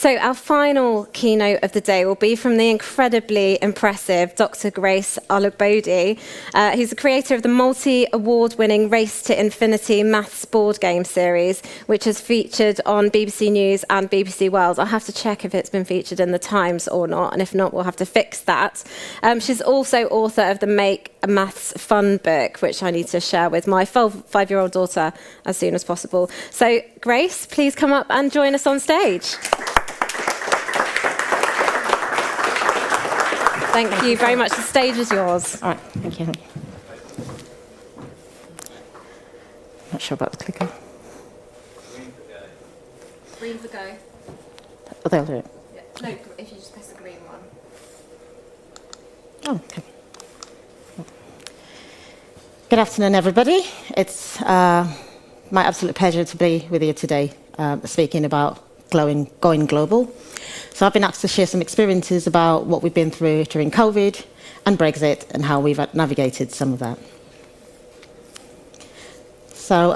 So our final keynote of the day will be from the incredibly impressive Dr. Grace Olugbodi, who's the creator of the multi-award-winning Race to Infinity maths board game series, which has featured on BBC News and BBC World. I'll have to check if it's been featured in the Times or not, and if not, we'll have to fix that. She's also author of the Make a Maths Fun book, which I need to share with my 5-year-old daughter as soon as possible. So, Grace, please come up and join us on stage. Thank you very much. The stage is yours. All right, thank you. Not sure about the clicker. Green for go. Oh, they'll do it. Yeah. No, if you just press the green one. Oh, okay. Good afternoon, everybody. It's my absolute pleasure to be with you today, speaking about going global. So I've been asked to share some experiences about what we've been through during COVID and Brexit and how we've navigated some of that. So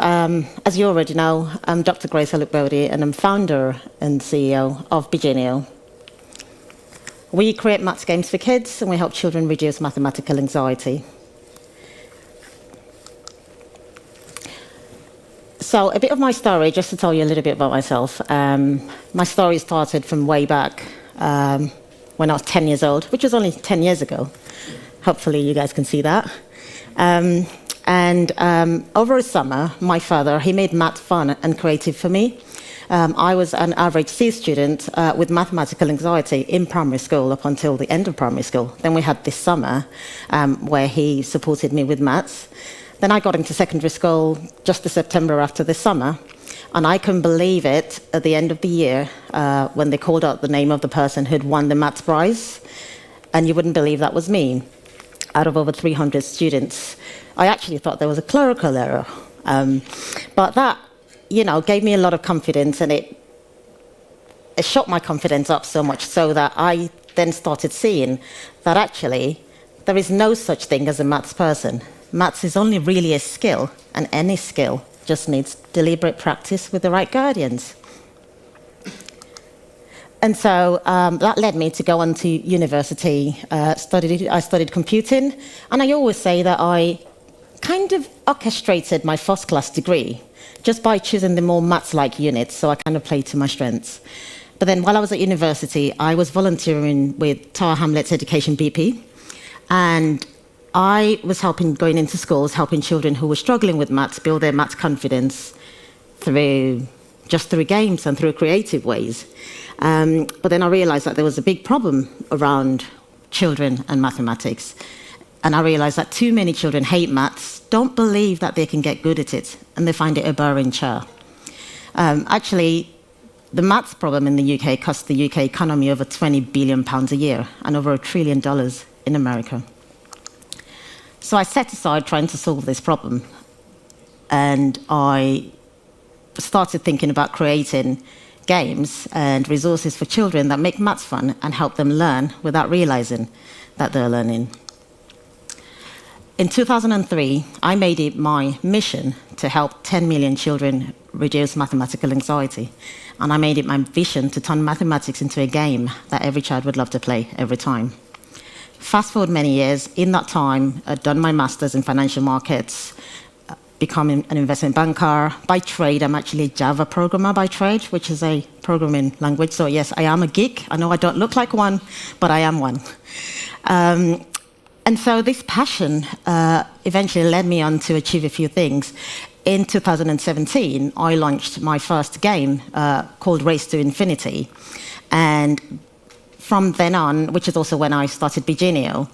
as you already know, I'm Dr. Grace Olugbodi and I'm founder and CEO of Bigenio. We create maths games for kids and we help children reduce mathematical anxiety. So a bit of my story, just to tell you a little bit about myself. My story started from way back when I was 10 years old, which was only 10 years ago. Hopefully you guys can see that. Over a summer, my father, he made math fun and creative for me. I was an average C student with mathematical anxiety in primary school up until the end of primary school. Then we had this summer where he supported me with maths. Then I got into secondary school just the September after the summer, and I couldn't believe it at the end of the year when they called out the name of the person who'd won the maths prize, and you wouldn't believe that was me. Out of over 300 students, I actually thought there was a clerical error, but that, gave me a lot of confidence, and it shot my confidence up so much so that I then started seeing that actually there is no such thing as a maths person. Maths is only really a skill, and any skill just needs deliberate practice with the right guardians. And so that led me to go on to university. I studied computing, and I always say that I kind of orchestrated my first-class degree just by choosing the more maths-like units, so I kind of played to my strengths. But then while I was at university, I was volunteering with Tower Hamlets Education BP, and I was going into schools, helping children who were struggling with maths build their maths confidence through games and through creative ways. But then I realized that there was a big problem around children and mathematics. And I realized that too many children hate maths, don't believe that they can get good at it, and they find it a boring chore. Actually, the maths problem in the UK costs the UK economy over £20 billion a year and over $1 trillion in America. So I set aside trying to solve this problem, and I started thinking about creating games and resources for children that make maths fun and help them learn without realizing that they're learning. In 2003, I made it my mission to help 10 million children reduce mathematical anxiety, and I made it my vision to turn mathematics into a game that every child would love to play every time. Fast forward many years, in that time, I'd done my master's in financial markets, become an investment banker. By trade, I'm actually a Java programmer by trade, which is a programming language. So yes, I am a geek. I know I don't look like one, but I am one. And so this passion eventually led me on to achieve a few things. In 2017, I launched my first game called Race to Infinity. And from then on, which is also when I started Bigenio,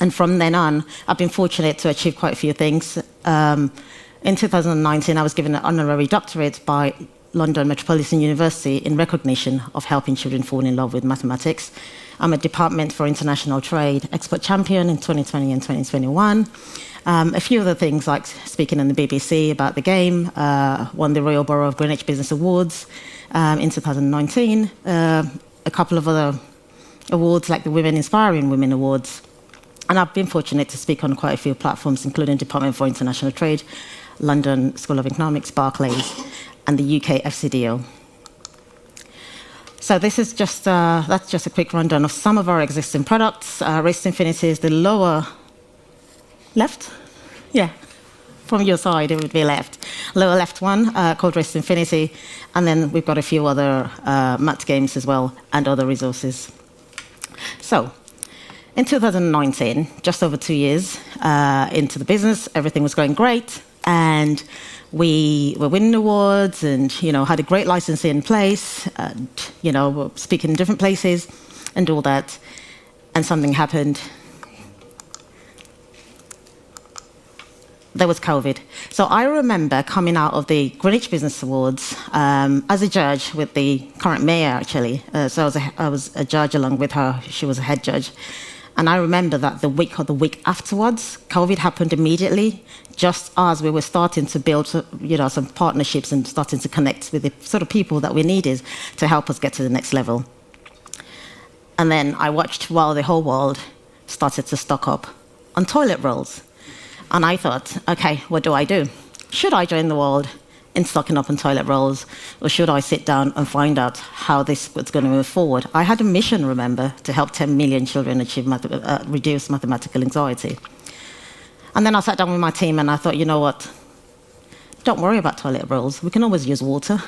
and from then on, I've been fortunate to achieve quite a few things. In 2019, I was given an honorary doctorate by London Metropolitan University in recognition of helping children fall in love with mathematics. I'm a Department for International Trade expert champion in 2020 and 2021. A few other things like speaking on the BBC about the game, won the Royal Borough of Greenwich Business Awards in 2019, a couple of other awards like the Women Inspiring Women Awards. And I've been fortunate to speak on quite a few platforms, including Department for International Trade, London School of Economics, Barclays, and the UK FCDO. So this is just that's just a quick rundown of some of our existing products. Race to Infinity is the lower left. Yeah, from your side it would be left. Lower left one called Race to Infinity, and then we've got a few other math games as well and other resources. So, in 2019, just over 2 years into the business, everything was going great, and we were winning awards, and had a great licensing in place, and we're speaking in different places, and all that. And something happened. There was COVID. So I remember coming out of the Greenwich Business Awards as a judge with the current mayor, actually. So I was a judge along with her. She was a head judge. And I remember that the week afterwards, COVID happened immediately, just as we were starting to build, some partnerships and starting to connect with the sort of people that we needed to help us get to the next level. And then I watched while the whole world started to stock up on toilet rolls. And I thought, okay, what do I do? Should I join the world in stocking up on toilet rolls, or should I sit down and find out how this was going to move forward? I had a mission, remember, to help 10 million children reduce mathematical anxiety. And then I sat down with my team and I thought, you know what? Don't worry about toilet rolls. We can always use water.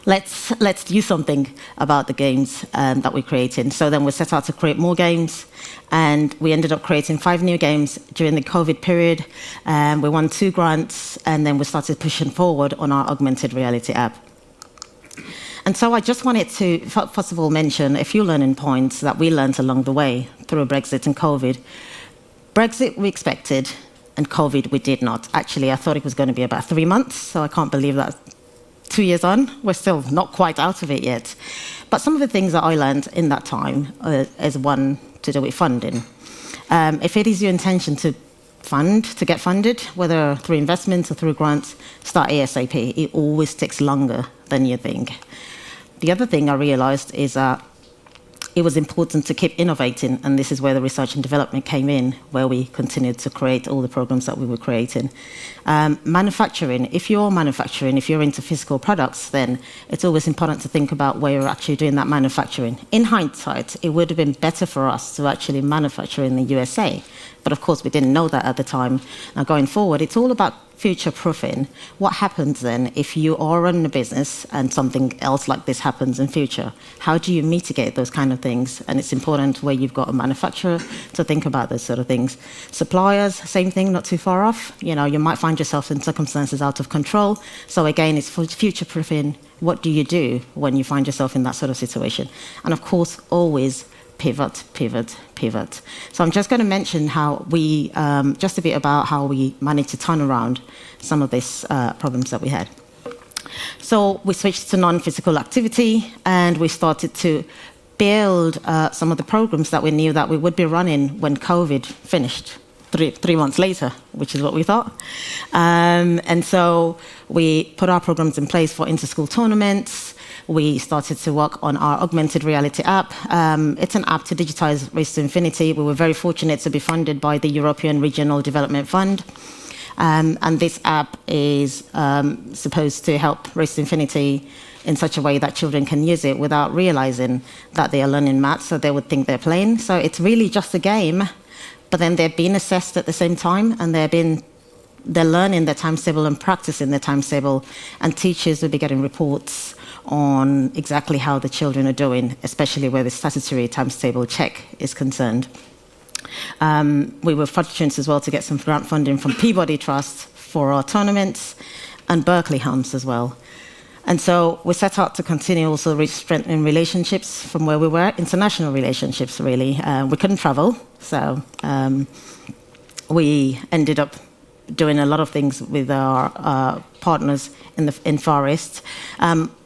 Let's do something about the games that we're creating. So then we set out to create more games, and we ended up creating 5 new games during the COVID period. We won 2 grants, and then we started pushing forward on our Augmented Reality App. And so I just wanted to, first of all, mention a few learning points that we learned along the way through Brexit and COVID. Brexit we expected, and COVID we did not. Actually, I thought it was going to be about 3 months, so I can't believe that 2 years on, we're still not quite out of it yet. But some of the things that I learned in that time is one to do with funding. If it is your intention to get funded, whether through investments or through grants, start ASAP. It always takes longer than you think. The other thing I realized is that it was important to keep innovating, and this is where the research and development came in, where we continued to create all the programs that we were creating. Manufacturing, if you're into physical products, then it's always important to think about where you're actually doing that manufacturing. In hindsight, it would have been better for us to actually manufacture in the USA, but of course we didn't know that at the time. Now going forward, it's all about future-proofing. What happens then if you are running a business and something else like this happens in future? How do you mitigate those kind of things? And it's important where you've got a manufacturer to think about those sort of things. Suppliers, same thing, not too far off. You might find yourself in circumstances out of control. So again, it's future-proofing. What do you do when you find yourself in that sort of situation? And of course, always pivot. So I'm just going to mention how we, just a bit about how we managed to turn around some of these problems that we had. So we switched to non-physical activity, and we started to build some of the programs that we knew that we would be running when COVID finished. 3 months later, which is what we thought. And so we put our programs in place for inter-school tournaments. We started to work on our Augmented Reality App. It's an app to digitize Race to Infinity. We were very fortunate to be funded by the European Regional Development Fund. And this app is supposed to help Race to Infinity in such a way that children can use it without realizing that they are learning maths, so they would think they're playing. So it's really just a game, but then they're being assessed at the same time, and they're learning their times table and practicing their times table, and teachers will be getting reports on exactly how the children are doing, especially where the statutory times table check is concerned. We were fortunate as well to get some grant funding from Peabody Trust for our tournaments, and Berkeley Hums as well. And so we set out to continue also strengthening relationships from where we were, international relationships really. We couldn't travel, so we ended up doing a lot of things with our partners in Far East.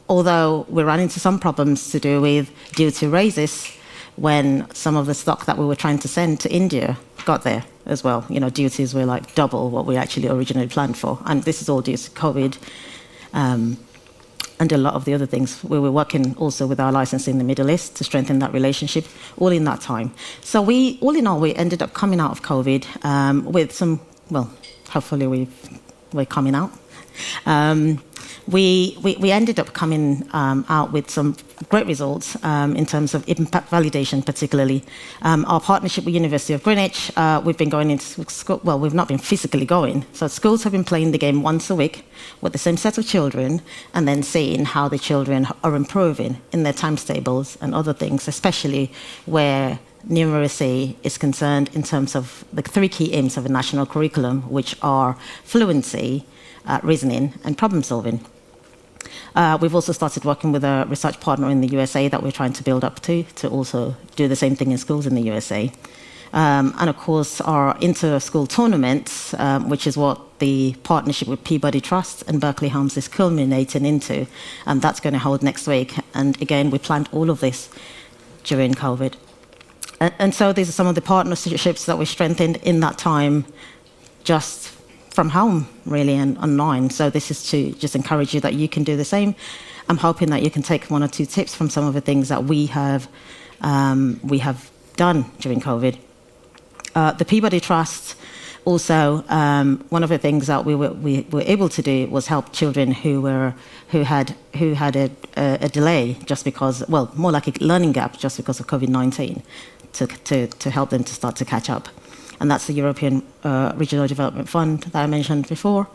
Although we ran into some problems to do with duty raises when some of the stock that we were trying to send to India got there as well. Duties were like double what we actually originally planned for. And this is all due to COVID. And a lot of the other things. We were working also with our licensing in the Middle East to strengthen that relationship, all in that time. So all in all, we ended up coming out of COVID with some, well, hopefully we're coming out, we ended up coming out with some great results in terms of impact validation, particularly. Our partnership with University of Greenwich, we've been going into school, well, we've not been physically going. So schools have been playing the game once a week with the same set of children and then seeing how the children are improving in their times tables and other things, especially where numeracy is concerned in terms of the 3 key aims of a national curriculum, which are fluency, reasoning, and problem solving. We've also started working with a research partner in the USA that we're trying to build up to also do the same thing in schools in the USA. And of course, our inter-school tournaments, which is what the partnership with Peabody Trust and Berkeley Helms is culminating into, and that's going to hold next week. And again, we planned all of this during COVID. And so these are some of the partnerships that we strengthened in that time, just from home, really, and online. So this is to just encourage you that you can do the same. I'm hoping that you can take 1 or 2 tips from some of the things that we have done during COVID. The Peabody Trust also, one of the things that we were able to do was help children who had a delay just because, well, more like a learning gap just because of COVID-19, to help them to start to catch up. And that's the European Regional Development Fund that I mentioned before,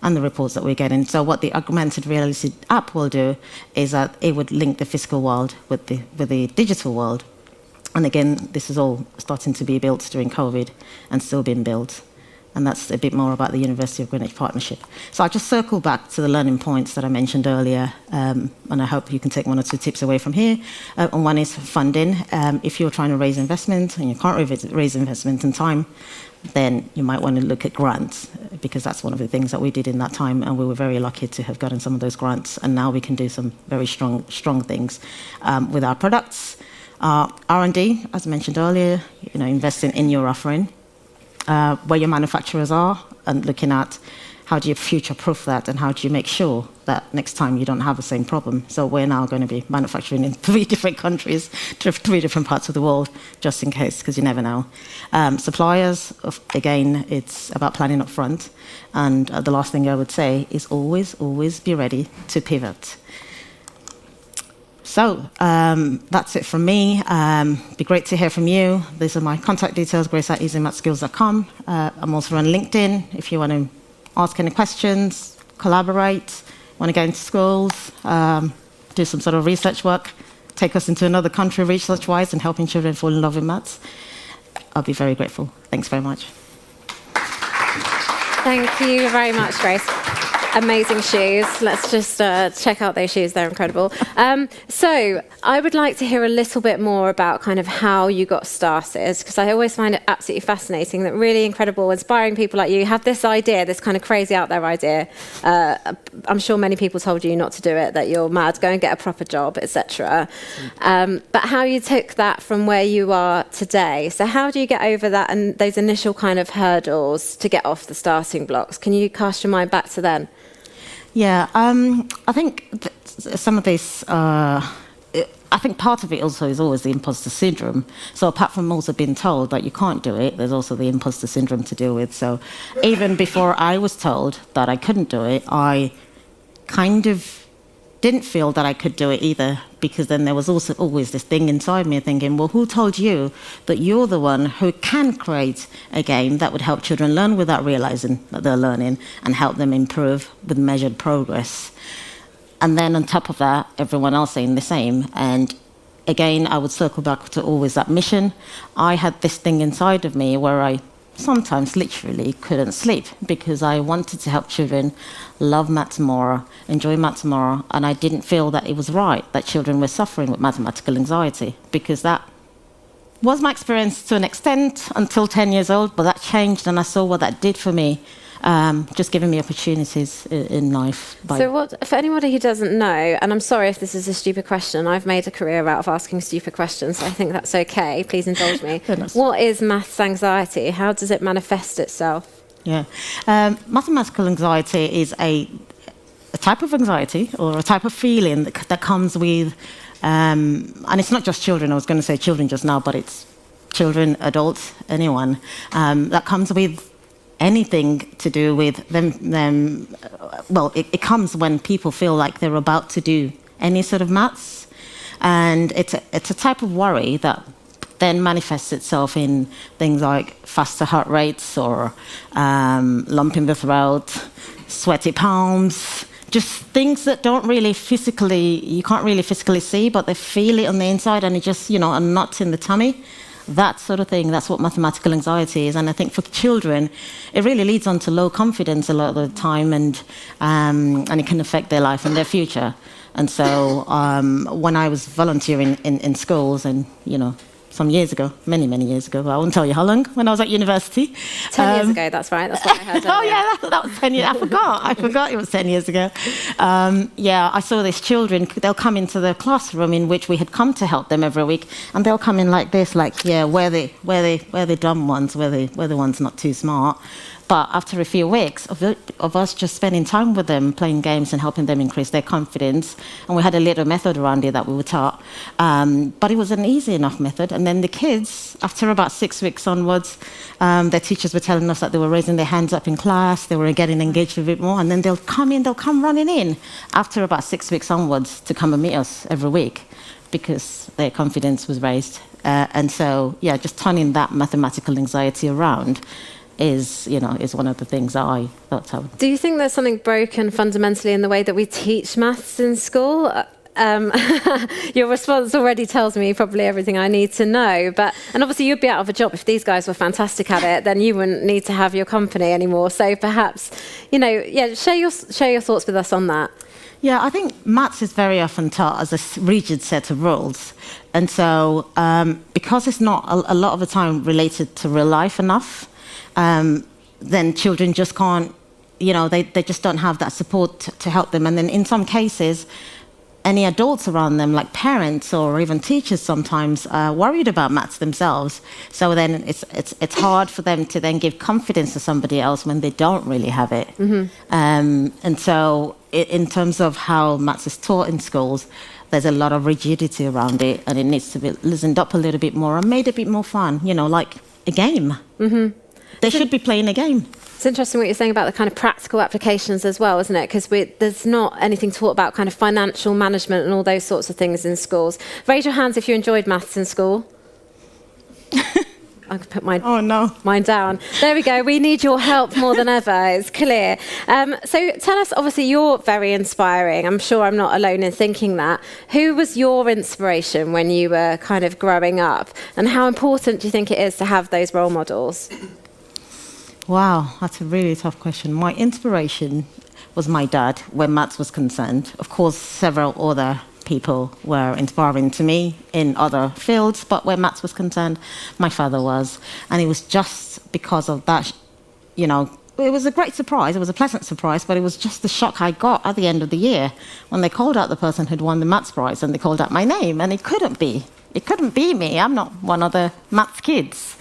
and the reports that we're getting. So what the Augmented Reality App will do is that it would link the physical world with the digital world. And again, this is all starting to be built during COVID and still being built. And that's a bit more about the University of Greenwich partnership. So I'll just circle back to the learning points that I mentioned earlier, and I hope you can take 1 or 2 tips away from here. And one is funding. If you're trying to raise investment and you can't raise investment in time, then you might want to look at grants, because that's one of the things that we did in that time, and we were very lucky to have gotten some of those grants, and now we can do some very strong things with our products. R&D, as I mentioned earlier, investing in your offering. Where your manufacturers are, and looking at how do you future-proof that, and how do you make sure that next time you don't have the same problem. So we're now going to be manufacturing in 3 different countries, 3 different parts of the world, just in case, because you never know. Suppliers, again, it's about planning up front. And the last thing I would say is always be ready to pivot. So that's it from me. Be great to hear from you. These are my contact details, grace@easymathskills.com. I'm also on LinkedIn if you want to ask any questions, collaborate, want to get into schools, do some sort of research work, take us into another country research-wise and helping children fall in love with maths. I'll be very grateful. Thanks very much. Thank you very much, Grace. Amazing shoes. Let's just check out those shoes. They're incredible. So I would like to hear a little bit more about kind of how you got started, because I always find it absolutely fascinating that really incredible, inspiring people like you have this idea, this kind of crazy out there idea. I'm sure many people told you not to do it, that you're mad, go and get a proper job, etc. But how you took that from where you are today. So how do you get over that and those initial kind of hurdles to get off the starting blocks? Can you cast your mind back to then? Yeah, I think some of this, I think part of it also is always the imposter syndrome. So apart from also being told that you can't do it, there's also the imposter syndrome to deal with. So even before I was told that I couldn't do it, I kind of didn't feel that I could do it either, because then there was also always this thing inside me thinking, well, who told you that you're the one who can create a game that would help children learn without realizing that they're learning and help them improve with measured progress? And then on top of that, everyone else saying the same. And again, I would circle back to always that mission. I had this thing inside of me where I sometimes literally couldn't sleep because I wanted to help children love maths more, enjoy maths more, and I didn't feel that it was right that children were suffering with mathematical anxiety, because that was my experience to an extent until 10 years old, but that changed and I saw what that did for me. Just giving me opportunities in life. So what, for anybody who doesn't know, and I'm sorry if this is a stupid question, I've made a career out of asking stupid questions, so I think that's okay, please indulge me. What is maths anxiety? How does it manifest itself? Yeah, mathematical anxiety is a type of anxiety or a type of feeling that comes with, and it's not just children, I was going to say children just now, but it's children, adults, anyone, that comes with anything to do with them. Well, it comes when people feel like they're about to do any sort of maths, and it's a type of worry that then manifests itself in things like faster heart rates or lump in the throat, sweaty palms, just things that you can't really physically see, but they feel it on the inside, and it just, a knot in the tummy. That sort of thing, that's what mathematical anxiety is. And I think for children, it really leads on to low confidence a lot of the time, and it can affect their life and their future. And so when I was volunteering in schools, and, some years ago, many years ago, I won't tell you how long, when I was at university. 10 years ago, that's right, that's what I heard. Oh yeah, that was 10 years, I forgot it was 10 years ago. I saw these children, they'll come into the classroom in which we had come to help them every week, and they'll come in like this, we're the dumb ones, we're the ones not too smart. But after a few weeks of us just spending time with them, playing games and helping them increase their confidence, and we had a little method around it that we were taught, but it was an easy enough method. And then the kids, after about 6 weeks onwards, their teachers were telling us that they were raising their hands up in class, they were getting engaged a bit more, and then they'll come running in after about 6 weeks onwards to come and meet us every week because their confidence was raised. And so, just turning that mathematical anxiety around is one of the things that I thought I would. Do you think there's something broken fundamentally in the way that we teach maths in school? Your response already tells me probably everything I need to know. And obviously you'd be out of a job if these guys were fantastic at it. Then you wouldn't need to have your company anymore. So perhaps, share your thoughts with us on that. Yeah, I think maths is very often taught as a rigid set of rules. And so because it's not a lot of the time related to real life enough, then children just can't, they just don't have that support to help them. And then in some cases, any adults around them, like parents or even teachers sometimes, are worried about maths themselves. So then it's hard for them to then give confidence to somebody else when they don't really have it. Mm-hmm. And so in terms of how maths is taught in schools, there's a lot of rigidity around it, and it needs to be loosened up a little bit more and made a bit more fun, like a game. Mm-hmm. They should be playing a game. It's interesting what you're saying about the kind of practical applications as well, isn't it? Because there's not anything taught about kind of financial management and all those sorts of things in schools. Raise your hands if you enjoyed maths in school. I can put mine down. There we go. We need your help more than ever. It's clear. So tell us, obviously, you're very inspiring. I'm sure I'm not alone in thinking that. Who was your inspiration when you were kind of growing up? And how important do you think it is to have those role models? Wow, that's a really tough question. My inspiration was my dad when maths was concerned. Of course, several other people were inspiring to me in other fields, but where maths was concerned, my father was. And it was just because of that, it was a great surprise. It was a pleasant surprise, but it was just the shock I got at the end of the year when they called out the person who'd won the maths prize, and they called out my name, and it couldn't be me. I'm not one of the maths kids,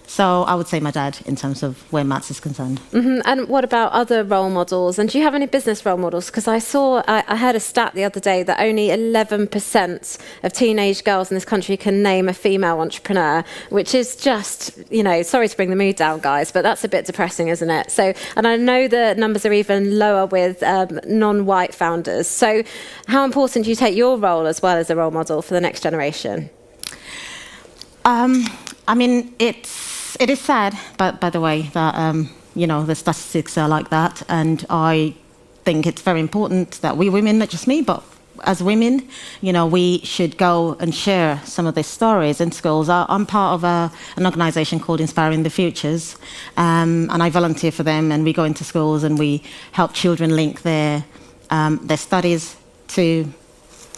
So I would say my dad in terms of where maths is concerned. Mm-hmm. And what about other role models? And do you have any business role models? Because I heard a stat the other day that only 11% of teenage girls in this country can name a female entrepreneur, which is just, sorry to bring the mood down, guys, but that's a bit depressing, isn't it? So, and I know the numbers are even lower with non-white founders. So how important do you take your role as well as a role model for the next generation? It is sad, by the way, that, the statistics are like that. And I think it's very important that we women, not just me, but as women, we should go and share some of these stories in schools. I'm part of an organisation called Inspiring the Futures, and I volunteer for them, and we go into schools and we help children link their studies to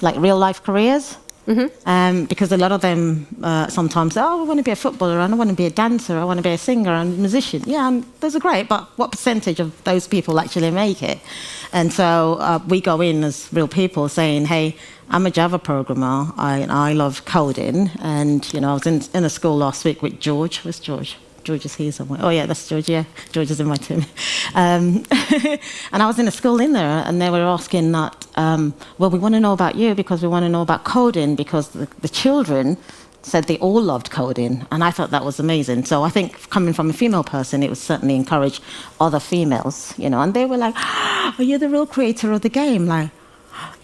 real life careers. Mm-hmm. Because a lot of them sometimes say, I want to be a footballer, and I want to be a dancer, I want to be a singer and a musician. Yeah, and those are great, but what percentage of those people actually make it? And so we go in as real people saying, hey, I'm a Java programmer, I love coding, and I was in a school last week with George. Where's George? George is here somewhere. Oh yeah, that's George, yeah. George is in my team. And I was in a school in there, and they were asking that, we want to know about you because we want to know about coding, because the children said they all loved coding, and I thought that was amazing. So I think coming from a female person, it would certainly encourage other females, and they were like, "Are you the real creator of the game? Like,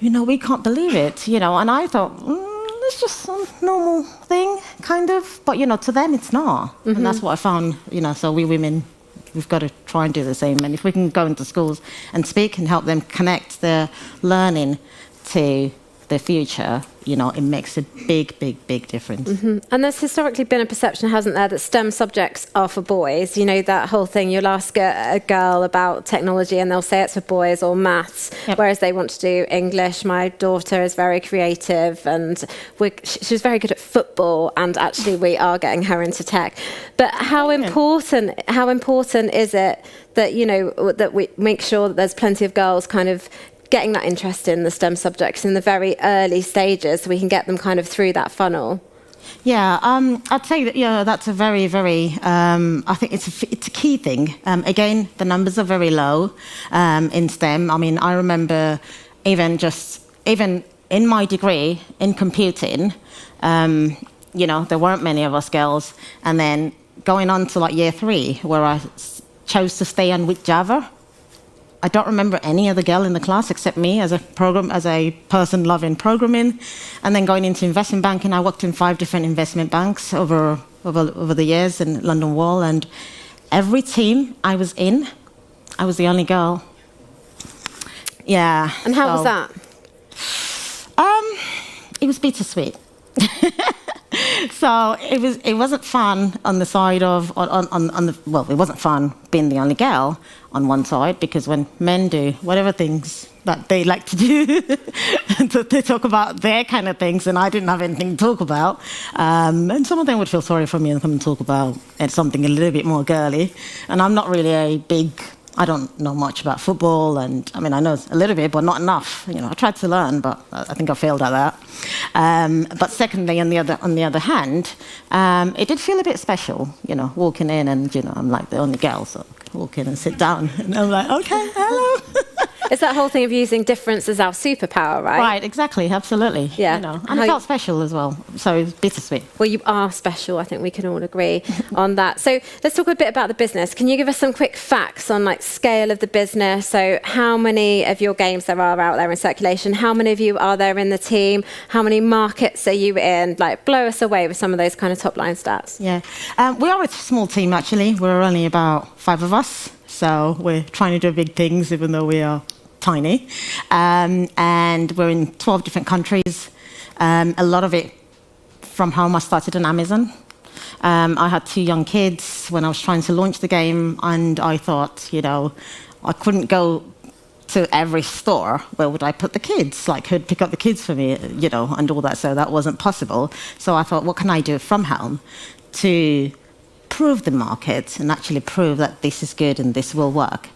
we can't believe it, And I thought, it's just a normal thing, kind of. But, to them, it's not. Mm-hmm. And that's what I found, so we women, we've got to try and do the same. And if we can go into schools and speak and help them connect their learning to the future, it makes a big, big, big difference. Mm-hmm. And there's historically been a perception, hasn't there, that STEM subjects are for boys. That whole thing, you'll ask a girl about technology and they'll say it's for boys, or maths, yep. Whereas they want to do English. My daughter is very creative and she's very good at football, and actually we are getting her into tech. But how important is it that, that we make sure that there's plenty of girls kind of getting that interest in the STEM subjects in the very early stages, so we can get them kind of through that funnel? Yeah, I'd say that that's a very, very. I think it's a key thing. Again, the numbers are very low in STEM. I mean, I remember even in my degree in computing, there weren't many of us girls, and then going on to like year 3, where I chose to stay on with Java. I don't remember any other girl in the class except me as a person loving programming. And then going into investment banking, I worked in 5 different investment banks over the years in London Wall. And every team I was in, I was the only girl. Yeah. And how was that? It was bittersweet. So it wasn't fun on the side of it wasn't fun being the only girl on one side, because when men do whatever things that they like to do, they talk about their kind of things, and I didn't have anything to talk about. And some of them would feel sorry for me and come and talk about something a little bit more girly. And I'm not really I don't know much about football, and I mean, I know a little bit, but not enough. I tried to learn, but I think I failed at that. But secondly, on the other hand, it did feel a bit special, walking in, and I'm like the only girl, so I walk in and sit down, and I'm like, okay, hello. It's that whole thing of using difference as our superpower, right? Right, exactly, absolutely. Yeah. And it felt special as well, so it was bittersweet. Well, you are special. I think we can all agree on that. So let's talk a bit about the business. Can you give us some quick facts on scale of the business? So how many of your games there are out there in circulation? How many of you are there in the team? How many markets are you in? Blow us away with some of those kind of top line stats. Yeah, we are a small team, actually. We're only about 5 of us. So we're trying to do big things, even though we are tiny. And we're in 12 different countries. A lot of it from home. I started on Amazon. I had 2 young kids when I was trying to launch the game, and I thought, I couldn't go to every store. Where would I put the kids? Who'd pick up the kids for me, and all that. So that wasn't possible. So I thought, what can I do from home to prove the market and actually prove that this is good and this will work?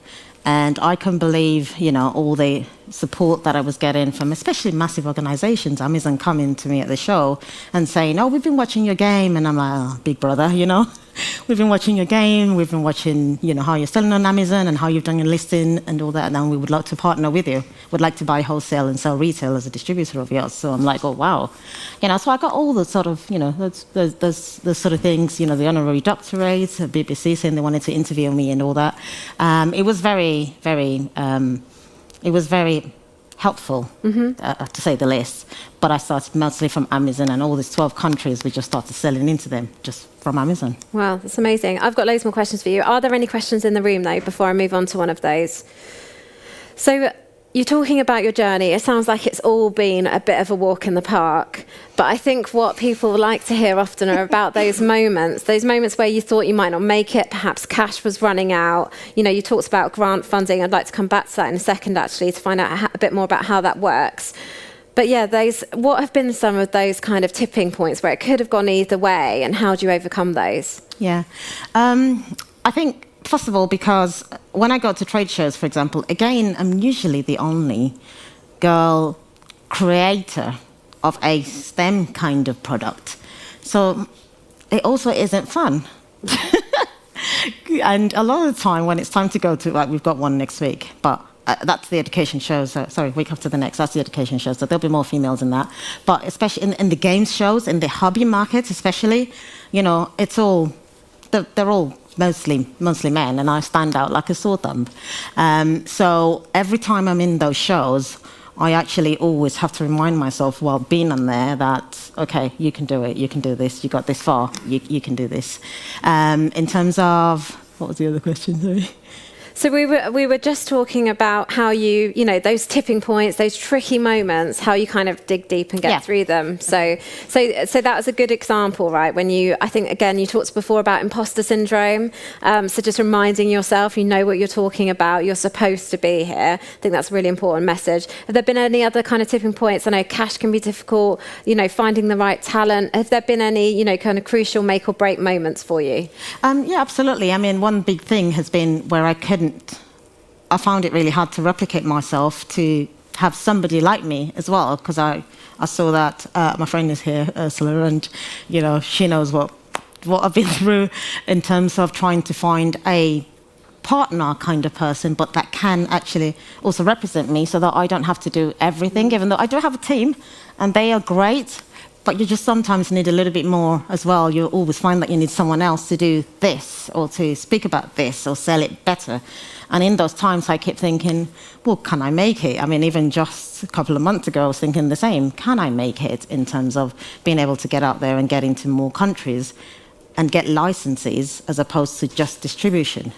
And I couldn't believe, all the support that I was getting from especially massive organizations. Amazon coming to me at the show and saying, we've been watching your game. And I'm like, big brother, We've been watching your game. We've been watching, how you're selling on Amazon and how you've done your listing and all that. And then we would like to partner with you. Would like to buy wholesale and sell retail as a distributor of yours. So I'm like, oh, wow. So I got all the sort of, those sort of things, the honorary doctorate, BBC saying they wanted to interview me and all that. It was very, very, helpful, to say the least. But I started mostly from Amazon, and all these 12 countries, we just started selling into them just from Amazon. Wow, that's amazing. I've got loads more questions for you. Are there any questions in the room, though, before I move on to one of those? So you're talking about your journey. It sounds like it's all been a bit of a walk in the park. But I think what people like to hear often are about those moments where you thought you might not make it, perhaps cash was running out. You talked about grant funding. I'd like to come back to that in a second, actually, to find out a bit more about how that works. But yeah, what have been some of those kind of tipping points where it could have gone either way, and how do you overcome those? Yeah. I think, first of all, because when I go to trade shows, for example, again, I'm usually the only girl creator of a STEM kind of product. So it also isn't fun. And a lot of the time when it's time to go to, we've got one next week, but that's the education shows. Sorry, Week After the Next. That's the education shows. So there'll be more females in that. But especially in the games shows, in the hobby market, especially, it's all they're all mostly men, and I stand out like a sore thumb. So every time I'm in those shows, I actually always have to remind myself while being on there that, okay, you can do it, you can do this, you got this far, you can do this. In terms of, what was the other question, sorry? So we were just talking about how those tipping points, those tricky moments, how you kind of dig deep and get through them. So that was a good example, right? When I think, again, you talked before about imposter syndrome. So just reminding yourself, you know what you're talking about, you're supposed to be here. I think that's a really important message. Have there been any other kind of tipping points? I know cash can be difficult, finding the right talent. Have there been any, kind of crucial make or break moments for you? Yeah, absolutely. I mean, one big thing has been where I found it really hard to replicate myself, to have somebody like me as well, because I saw that my friend is here, Ursula, and she knows what I've been through in terms of trying to find a partner kind of person, but that can actually also represent me, so that I don't have to do everything, even though I do have a team and they are great. But you just sometimes need a little bit more as well. You always find that you need someone else to do this, or to speak about this, or sell it better. And in those times, I kept thinking, well, can I make it? I mean, even just a couple of months ago, I was thinking the same. Can I make it in terms of being able to get out there and get into more countries and get licenses as opposed to just distribution,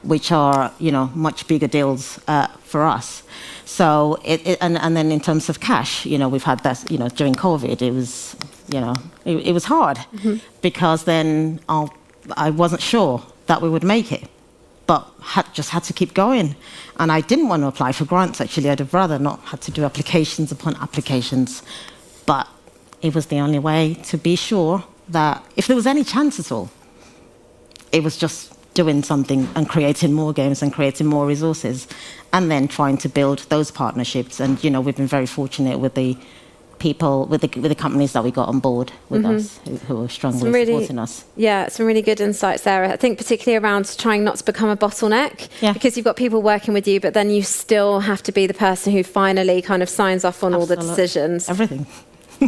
which are, much bigger deals for us. So, and then in terms of cash, we've had that, during COVID, it was, it was hard, because then I wasn't sure that we would make it, but just had to keep going. And I didn't want to apply for grants, actually. I'd have rather not had to do applications upon applications. But it was the only way to be sure that if there was any chance at all, it was just doing something and creating more games and creating more resources, and then trying to build those partnerships. And we've been very fortunate with the people, with the companies that we got on board with us, who are strongly supporting us. Yeah, some really good insights there. I think particularly around trying not to become a bottleneck, because you've got people working with you, but then you still have to be the person who finally kind of signs off on all the decisions. Everything.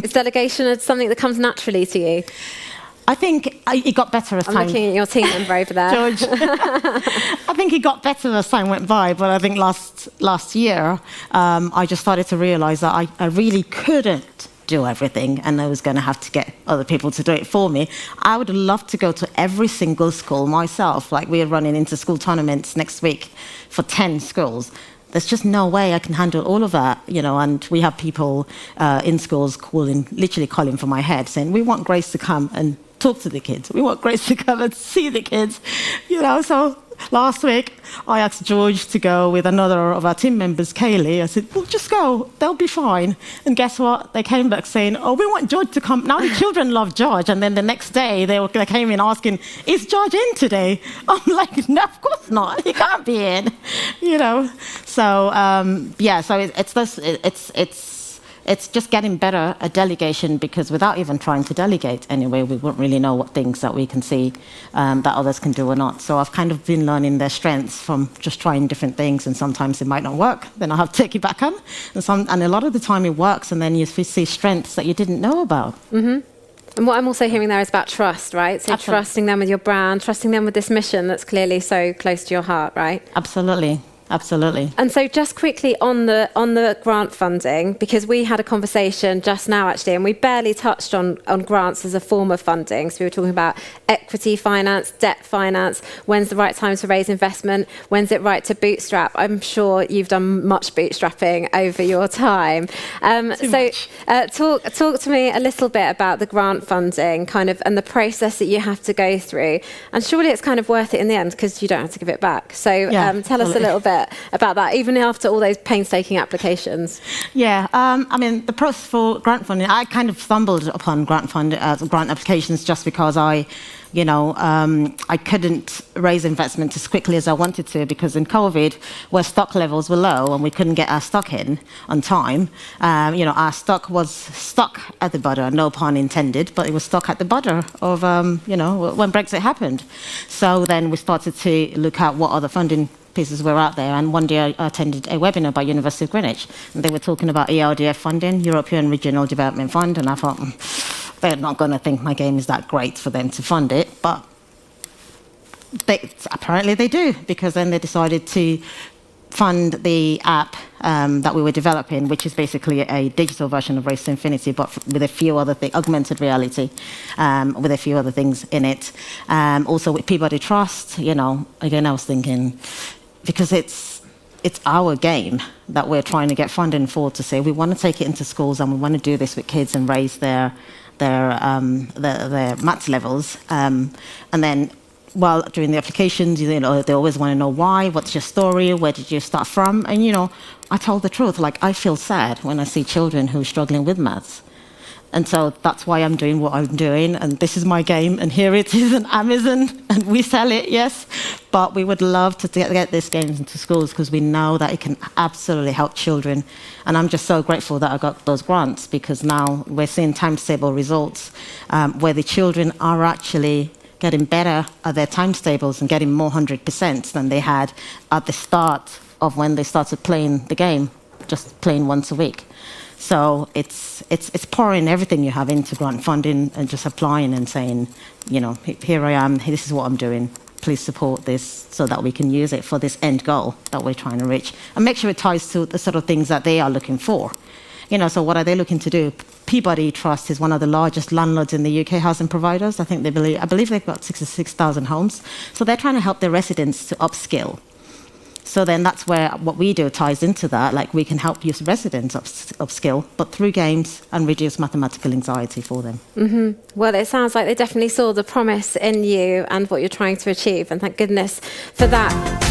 Is delegation something that comes naturally to you? I think it got better as time... I'm looking at your team member over there. George. I think it got better as time went by, but I think last year, I just started to realise that I really couldn't do everything, and I was going to have to get other people to do it for me. I would love to go to every single school myself. Like, we are running into-school tournaments next week for 10 schools. There's just no way I can handle all of that, and we have people in schools literally calling for my head, saying, we want Grace to come and talk to the kids. We want Grace to come and see the kids, So last week, I asked George to go with another of our team members, Kaylee. I said, well, just go. They'll be fine. And guess what? They came back saying, oh, we want George to come. Now the children love George. And then the next day, they came in asking, is George in today? I'm like, no, of course not. He can't be in, So, so it's just getting better at delegation, because without even trying to delegate anyway, we won't really know what things that we can see that others can do or not. So I've kind of been learning their strengths from just trying different things, and sometimes it might not work. Then I have to take it back on. And a lot of the time it works, and then you see strengths that you didn't know about. And what I'm also hearing there is about trust, right? So Absolutely. Trusting them with your brand, trusting them with this mission that's clearly so close to your heart, right? Absolutely. Absolutely. And so just quickly on the grant funding, because we had a conversation just now actually, and we barely touched on grants as a form of funding. So we were talking about equity finance, debt finance, when's the right time to raise investment, when's it right to bootstrap. I'm sure you've done much bootstrapping over your time. Talk to me a little bit about the grant funding kind of and the process that you have to go through. And surely it's kind of worth it in the end, because you don't have to give it back. So tell us a little bit about that, even after all those painstaking applications. Yeah, I mean, the process for grant funding, I kind of stumbled upon grant applications just because I couldn't raise investment as quickly as I wanted to, because in COVID, where stock levels were low and we couldn't get our stock in on time, our stock was stuck at the border, no pun intended, but it was stuck at the border of, when Brexit happened. So then we started to look at what other funding pieces were out there. And one day I attended a webinar by University of Greenwich, and they were talking about ERDF funding, European Regional Development Fund, and I thought, they're not going to think my game is that great for them to fund it, but apparently they do, because then they decided to fund the app that we were developing, which is basically a digital version of Race to Infinity, but with a few other things, augmented reality, with a few other things in it. Also with Peabody Trust, again, I was thinking, because it's our game that we're trying to get funding for, to say we want to take it into schools and we want to do this with kids and raise their maths levels, and then during the applications, they always want to know why, what's your story, where did you start from? And, I told the truth. Like, I feel sad when I see children who are struggling with maths. And so that's why I'm doing what I'm doing. And this is my game. And here it is on Amazon. And we sell it, yes. But we would love to get this game into schools, because we know that it can absolutely help children. And I'm just so grateful that I got those grants, because now we're seeing time-stable results where the children are actually getting better at their times tables and getting more 100% than they had at the start of when they started playing the game, just playing once a week. So it's pouring everything you have into grant funding and just applying and saying, here I am, this is what I'm doing. Please support this so that we can use it for this end goal that we're trying to reach, and make sure it ties to the sort of things that they are looking for. So what are they looking to do? Peabody Trust is one of the largest landlords in the UK housing providers. I believe they've got 66,000 homes. So they're trying to help their residents to upskill. So then that's where what we do ties into that. Like, we can help use residents upskill, but through games, and reduce mathematical anxiety for them. Mm-hmm. Well, it sounds like they definitely saw the promise in you and what you're trying to achieve, and thank goodness for that.